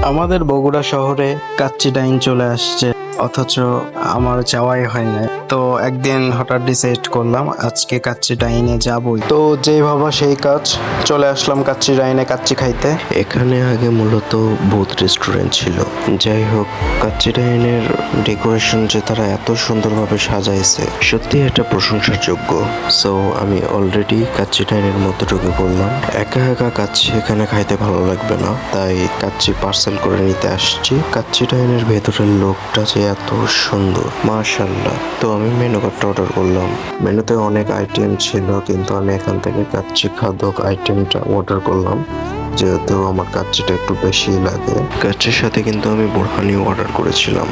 আমাদের বগুড়া শহরে কাচ্চি ডাইন চলে আসছে, অথচ আমার যাওয়াই হয় না। তো একদিন হঠাৎ ডিসাইড করলাম আজকে কাচ্চি ডাইনে যাবই। তো যেই ভাবা সেই কাজ, চলে আসলাম কাচ্চি ডাইনে কাচ্চি খাইতে। এখানে আগে মূলত ভূত রেস্টুরেন্ট ছিল। যাই হোক, কাচ্চি ডাইনের ডেকোরেশন যে তারা এত সুন্দরভাবে সাজাইছে, সত্যি এটা প্রশংসার যোগ্য। সো আমি অলরেডি কাচ্চি ডাইনের মধ্যে ঢুকে পড়লাম। একা একা কাচ্চি এখানে খাইতে ভালো লাগবে না, তাই কাচ্চি পার্সেল করে নিতে আসছি। কাচ্চি ডাইনের ভেতরের লোকটা যে এত সুন্দর, মাশাআল্লাহ। তো আমি মেনু কার্ডটা অর্ডার করলাম। মেনুতে অনেক আইটেম ছিল, কিন্তু আমি এখান থেকে কাচ্চি খাদক আইটেমটা অর্ডার করলাম, যেহেতু আমার কাচ্চিটা একটু বেশি লাগে। কাচ্চির সাথে কিন্তু আমি বোরহানিও অর্ডার করেছিলাম।